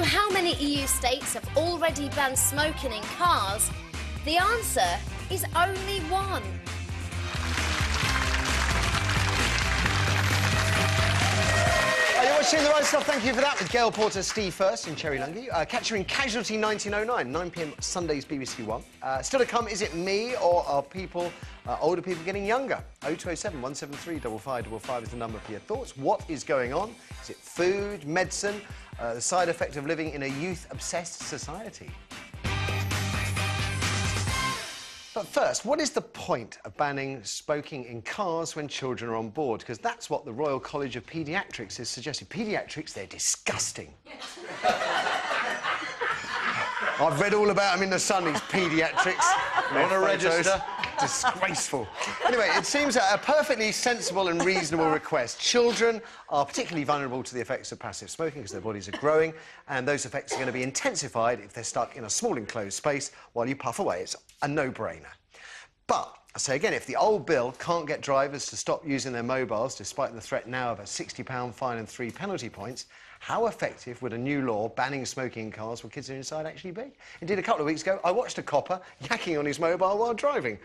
how many EU states have already banned smoking in cars? The answer is only one. You're watching The Right Stuff. Thank you for that. With Gail Porter, Steve First and Cherry Lungi. Catch her in Casualty 1909, 9 p.m. Sundays, BBC One. Still to come, is it me or are people, older people getting younger? 0207 173 5555 is the number for your thoughts. What is going on? Is it food, medicine, the side effect of living in a youth-obsessed society? But first, what is the point of banning smoking in cars when children are on board? Because that's what the Royal College of Paediatrics is suggesting. Paediatrics, they're disgusting. I've read all about them in the Sun, these paediatrics. On a register. Disgraceful. Anyway, it seems a perfectly sensible and reasonable request. Children are particularly vulnerable to the effects of passive smoking because their bodies are growing, and those effects are going to be intensified if they're stuck in a small enclosed space while you puff away. It's a no-brainer. But, I say again, if the old bill can't get drivers to stop using their mobiles, despite the threat now of a £60 fine and 3 penalty points, how effective would a new law banning smoking in cars when kids are inside actually be? Indeed, a couple of weeks ago, I watched a copper yakking on his mobile while driving.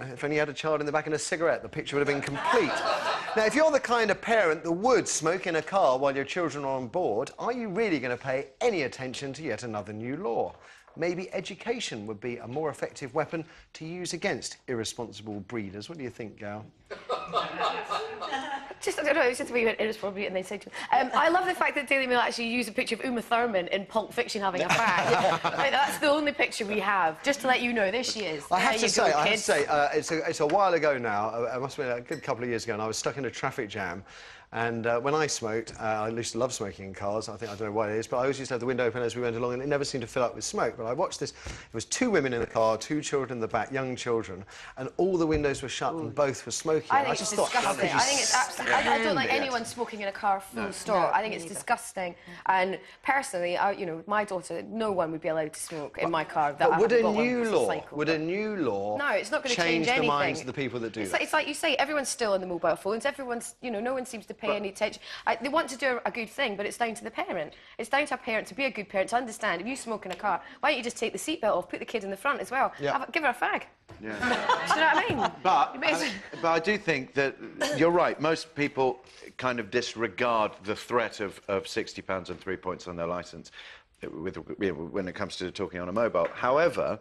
If only he had a child in the back and a cigarette, the picture would have been complete. Now, if you're the kind of parent that would smoke in a car while your children are on board, are you really going to pay any attention to yet another new law? Maybe education would be a more effective weapon to use against irresponsible breeders. What do you think, Gal? I don't know, it's just the way you went irresponsible and they say to I love the fact that Daily Mail actually used a picture of Uma Thurman in Pulp Fiction having a fag. Like, that's the only picture we have. Just to let you know, there she is. I have to say, it's a while ago now. It must have been a good couple of years ago, and I was stuck in a traffic jam. And when I smoked, I used to love smoking in cars. I don't know why it is, but I always used to have the window open as we went along, and it never seemed to fill up with smoke. But I watched this. There was 2 women in the car, 2 children in the back, young children, and all the windows were shut and both were smoking. I think it's disgusting. I think it's absolutely. I don't like anyone smoking in a car full stop. I think it's disgusting. And personally, you know, my daughter, no one would be allowed to smoke in my car. But would a new law? No, it's not going to change anything. the minds of the people that do that? It's like you say, everyone's still on the mobile phones. Everyone's, you know, no one seems to pay any attention. They want to do a good thing, but it's down to the parent. It's down to a parent to be a good parent, to understand if you smoke in a car, why don't you just take the seatbelt off, put the kid in the front as well, give her a fag. Yeah. Do you know what I mean? But I do think that you're right. Most people kind of disregard the threat of £60 and 3 points on their licence when it comes to talking on a mobile. However,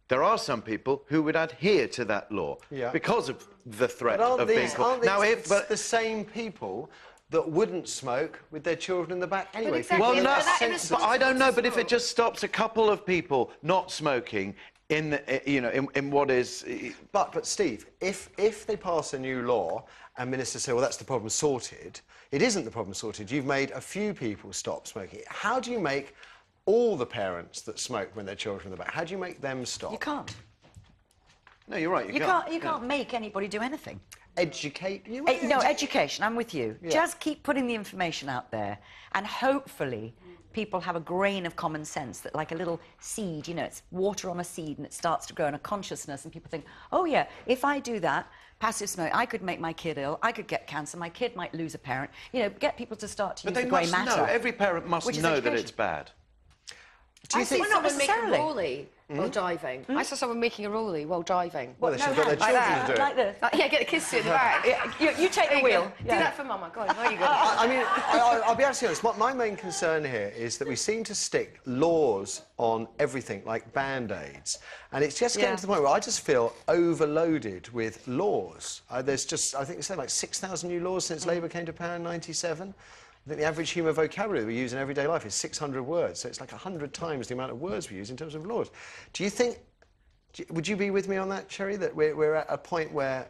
there are some people who would adhere to that law because of the threat of being caught. But the same people that wouldn't smoke with their children in the back anyway. Exactly. Well, no, but I don't know. But if it just stops a couple of people not smoking in what is... But Steve, if they pass a new law and ministers say, well, that's the problem sorted, it isn't the problem sorted. You've made a few people stop smoking. How do you make all the parents that smoke when their children are in the back, how do you make them stop? You can't. No, you're right. You can't make anybody do anything. Educate you? No, education, I'm with you. Yeah. Just keep putting the information out there, and hopefully people have a grain of common sense that, like a little seed, you know, it's water on a seed and it starts to grow in a consciousness, and people think, oh, yeah, if I do that, passive smoke, I could make my kid ill, I could get cancer, my kid might lose a parent. You know, get people to start to use the grey matter. Know. Every parent must know that it's bad. Do you think someone make a rollie while driving? I saw someone making a rollie while driving. Well, they should get their children to do it. Like this. Yeah, get the kids to it in the back. You take the wheel. Do that for Mama. God, there you go. I mean, I'll be absolutely honest. My main concern here is that we seem to stick laws on everything, like Band-Aids. And it's just getting to the point where I just feel overloaded with laws. There's just, I think they said, like 6,000 new laws since Labour came to power in '97. I think the average human vocabulary we use in everyday life is 600 words, so it's like 100 times the amount of words we use in terms of laws. Do you think... Would you be with me on that, Cherry, that we're at a point where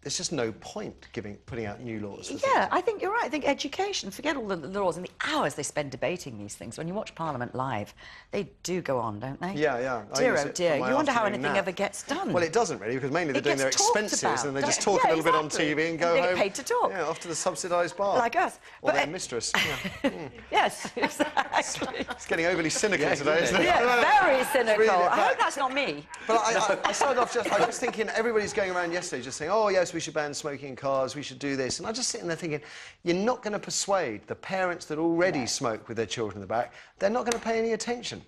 there's just no point putting out new laws? Yeah, I think you're right. I think education, forget all the laws and the hours they spend debating these things. When you watch Parliament live, they do go on, don't they? Yeah, yeah. Dear, oh dear. You wonder how anything ever gets done. Well, it doesn't really, because mainly they're doing their expenses and they just talk a little bit on TV and go home. They get paid to talk. Yeah, off to the subsidised bar. Like us. Or their mistress. Yes, exactly. It's getting overly cynical today, isn't it? Yeah, very cynical. Really I hope that's not me. But I started off I was just thinking, everybody's going around yesterday just saying, oh, yes, yes, we should ban smoking in cars, we should do this. And I'm just sitting there thinking, you're not going to persuade the parents that already smoke with their children in the back. They're not going to pay any attention.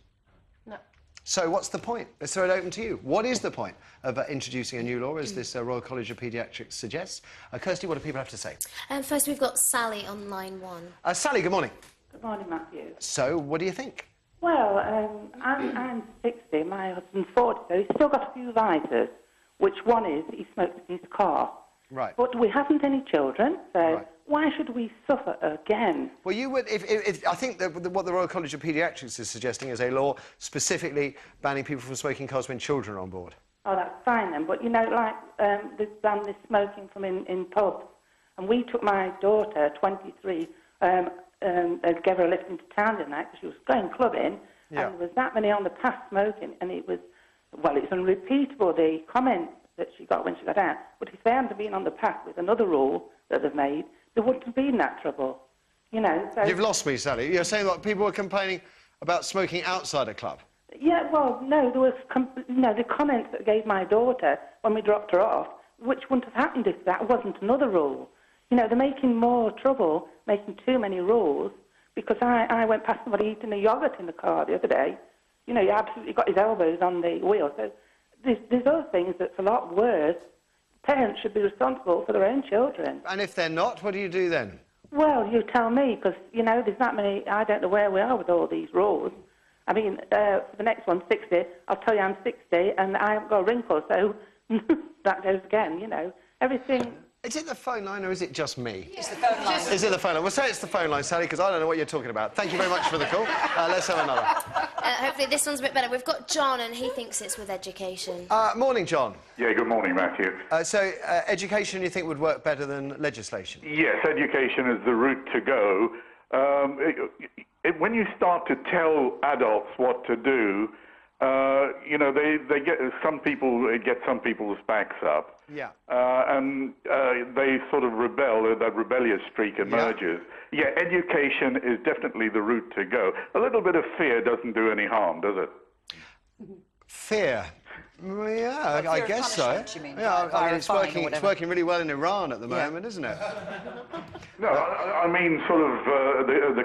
No. So what's the point? Let's throw it open to you. What is the point of introducing a new law, as this Royal College of Paediatrics suggests? Kirsty, what do people have to say? First, we've got Sally on line 1. Sally, good morning. Good morning, Matthew. So, what do you think? Well, I'm 60, my husband's 40, so he's still got a few vices, which one is he smokes in his car. Right. But we haven't any children, so Right. why should we suffer again? Well, you would, if I think that what the Royal College of Paediatrics is suggesting is a law specifically banning people from smoking cars when children are on board. Oh, that's fine then, but you know, like, they've banned this smoking from in pubs, and we took my daughter, 23, they gave her a lift into town the night because she was going clubbing, and there was that many on the path smoking, and it was, well, it's unrepeatable, the comments that she got when she got out. But if they hadn't been on the path with another rule that they've made, there wouldn't have been that trouble, you know. So, You've lost me, Sally. You're saying that people were complaining about smoking outside a club? yeah, well, no, there was, the comments that gave my daughter when we dropped her off, which wouldn't have happened if that wasn't another rule. You know, they're making more trouble, making too many rules, because I went past somebody eating a yoghurt in the car the other day. You know, he absolutely got his elbows on the wheel. So there's other things that's a lot worse. Parents should be responsible for their own children. And if they're not, what do you do then? Well, you tell me, because, you know, there's that many... I don't know where we are with all these rules. I mean, for the next one, 60, I'll tell you I'm 60, and I haven't got a wrinkle, so that goes again, you know. Everything... Is it the phone line or is it just me? It's the phone line. Is it the phone line? We'll say it's the phone line, Sally, because I don't know what you're talking about. Thank you very much for the call. Let's have another. Hopefully this one's a bit better. We've got John, and he thinks it's with education. Morning, John. Yeah, good morning, Matthew. So, education, you think, would work better than legislation? Yes, education is the route to go. When you start to tell adults what to do, you know, they get some people's backs up. Yeah. And they sort of rebel, that rebellious streak emerges. Yeah, education is definitely the route to go. A little bit of fear doesn't do any harm, does it? Fear? Yeah, I guess so. You mean, Yeah, I mean, it's working really well in Iran at the moment, isn't it? No, I mean sort of the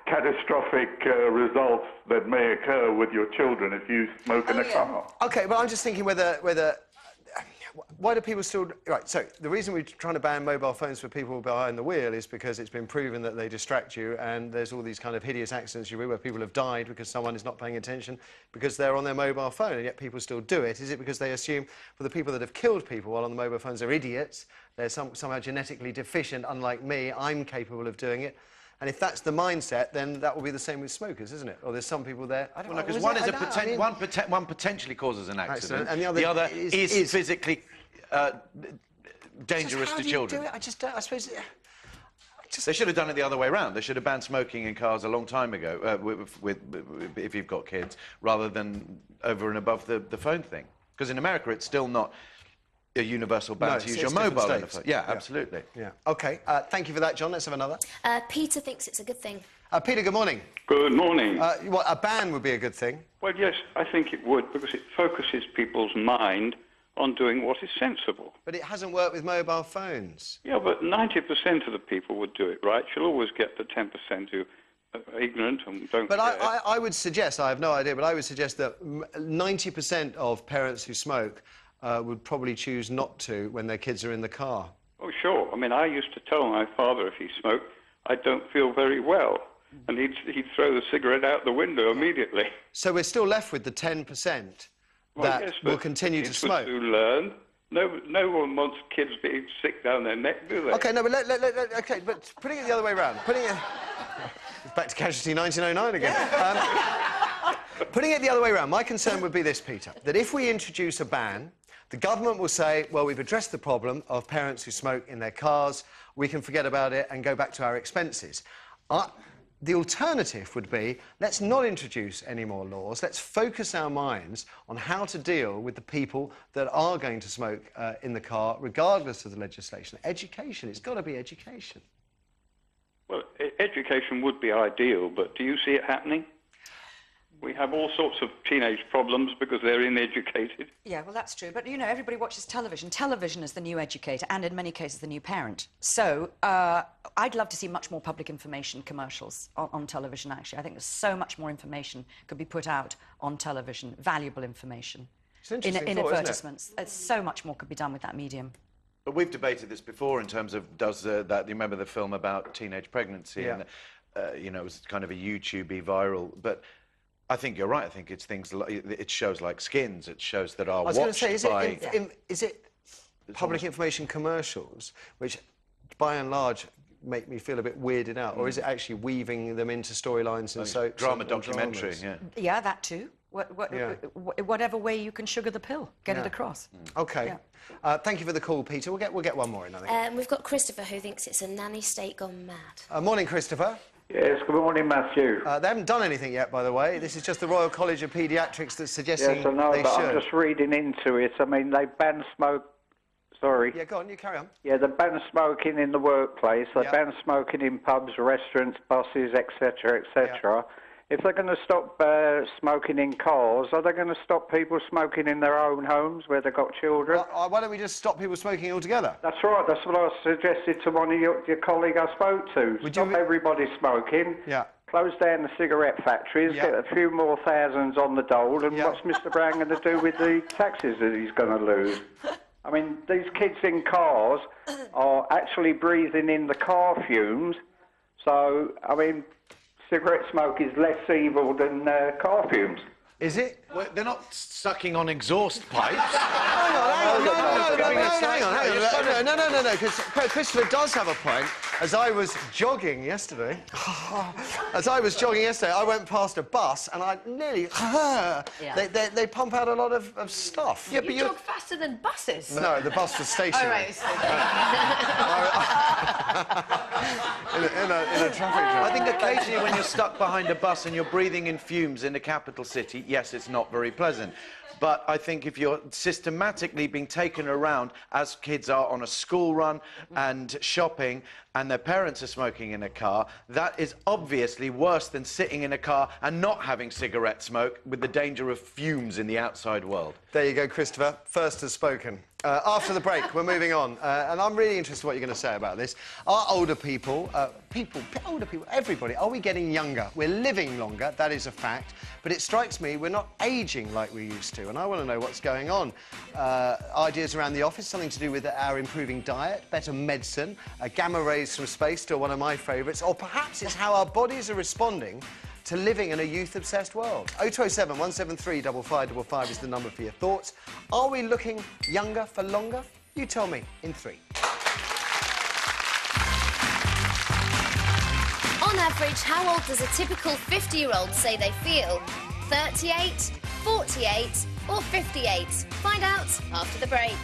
catastrophic results that may occur with your children if you smoke in a car. OK, but I'm just thinking whether... Why do people still... Right, so the reason we're trying to ban mobile phones for people behind the wheel is because it's been proven that they distract you, and there's all these kind of hideous accidents you read where people have died because someone is not paying attention because they're on their mobile phone, and yet people still do it. Is it because they assume for the people that have killed people while on the mobile phones they're idiots, they're somehow genetically deficient, unlike me, I'm capable of doing it? And if that's the mindset, then that will be the same with smokers, isn't it? Or there's some people there... I don't know, because one potentially causes an accident, and the other is physically dangerous to children. Do it? I just don't... I suppose... They should have done it the other way around. They should have banned smoking in cars a long time ago, if you've got kids, rather than over and above the phone thing. Because in America, it's still not a universal ban to use your mobile on the phone. Yeah, absolutely. Yeah. OK, thank you for that, John. Let's have another. Peter thinks it's a good thing. Peter, good morning. Good morning. Well, a ban would be a good thing. Well, yes, I think it would, because it focuses people's mind on doing what is sensible. But it hasn't worked with mobile phones. Yeah, but 90% of the people would do it right. You'll always get the 10% who are ignorant and don't But care. I would suggest, I have no idea, but I would suggest that 90% of parents who smoke would probably choose not to when their kids are in the car. Oh, sure. I mean, I used to tell my father if he smoked, I don't feel very well. And he'd throw the cigarette out the window immediately. So we're still left with the 10% that will continue to smoke. To learn. No one wants kids being sick down their neck, do they? OK, no, but OK, but putting it the other way around, it's back to Casualty 1909 again. Putting it the other way around, my concern would be this, Peter, that if we introduce a ban, the government will say, well, we've addressed the problem of parents who smoke in their cars, we can forget about it and go back to our expenses. The alternative would be, let's not introduce any more laws, let's focus our minds on how to deal with the people that are going to smoke in the car, regardless of the legislation. Education, it's got to be education. Well, education would be ideal, but do you see it happening? We have all sorts of teenage problems because they're uneducated. Yeah, well, that's true. But, you know, everybody watches television. Television is the new educator and, in many cases, the new parent. So I'd love to see much more public information commercials on television, actually. I think there's so much more information could be put out on television, valuable information. It's interesting in thought, advertisements. So much more could be done with that medium. But we've debated this before in terms of does that... You remember the film about teenage pregnancy? Yeah. And, you know, it was kind of a YouTube-y viral... But I think you're right. I think it's things... It shows like Skins. It shows that are watched by... I was going to say, is it public information commercials, which, by and large, make me feel a bit weirded out, or is it actually weaving them into storylines and so... Drama documentary, yeah. Yeah, that too. Whatever way you can sugar the pill, get it across. OK. Yeah. Thank you for the call, Peter. We'll get one more in, I think. We've got Christopher, who thinks it's a nanny state gone mad. Morning, Christopher. Yes, good morning, Matthew. They haven't done anything yet, by the way. This is just the Royal College of Paediatrics that's suggesting yes, I know, they but should. I'm just reading into it. I mean, they ban smoke... Sorry. Yeah, go on, you carry on. Yeah, they ban smoking in the workplace. They ban smoking in pubs, restaurants, buses, etc., etc. If they're going to stop smoking in cars, are they going to stop people smoking in their own homes where they've got children? Why don't we just stop people smoking altogether? That's right. That's what I suggested to one of your colleague I spoke to. Stop everybody smoking. Yeah. Close down the cigarette factories, get a few more thousands on the dole, and what's Mr. Brown going to do with the taxes that he's going to lose? I mean, these kids in cars are actually breathing in the car fumes, so, I mean... Cigarette smoke is less evil than car fumes. Is it? Well, they're not sucking on exhaust pipes. Hang on. No, because Christopher does have a point. As I was jogging yesterday, I went past a bus and I nearly... They pump out a lot of stuff. Yeah, but you jog faster than buses? No, the bus was stationary. in a traffic jam. I think occasionally when you're stuck behind a bus and you're breathing in fumes in a capital city, yes, it's not very pleasant. But I think if you're systematically being taken around, as kids are on a school run and shopping, and their parents are smoking in a car, that is obviously worse than sitting in a car and not having cigarette smoke with the danger of fumes in the outside world. There you go, Christopher. First has spoken. After the break, we're moving on. And I'm really interested in what you're going to say about this. Are older people, older people, everybody, are we getting younger? We're living longer, that is a fact. But it strikes me we're not ageing like we used to. And I want to know what's going on. Ideas around the office, something to do with our improving diet, better medicine, gamma rays from space, still one of my favourites. Or perhaps it's how our bodies are responding to living in a youth-obsessed world. 0207 173 5555 is the number for your thoughts. Are we looking younger for longer? You tell me in 3. On average, how old does a typical 50-year-old say they feel? 38, 48 or 58? Find out after the break.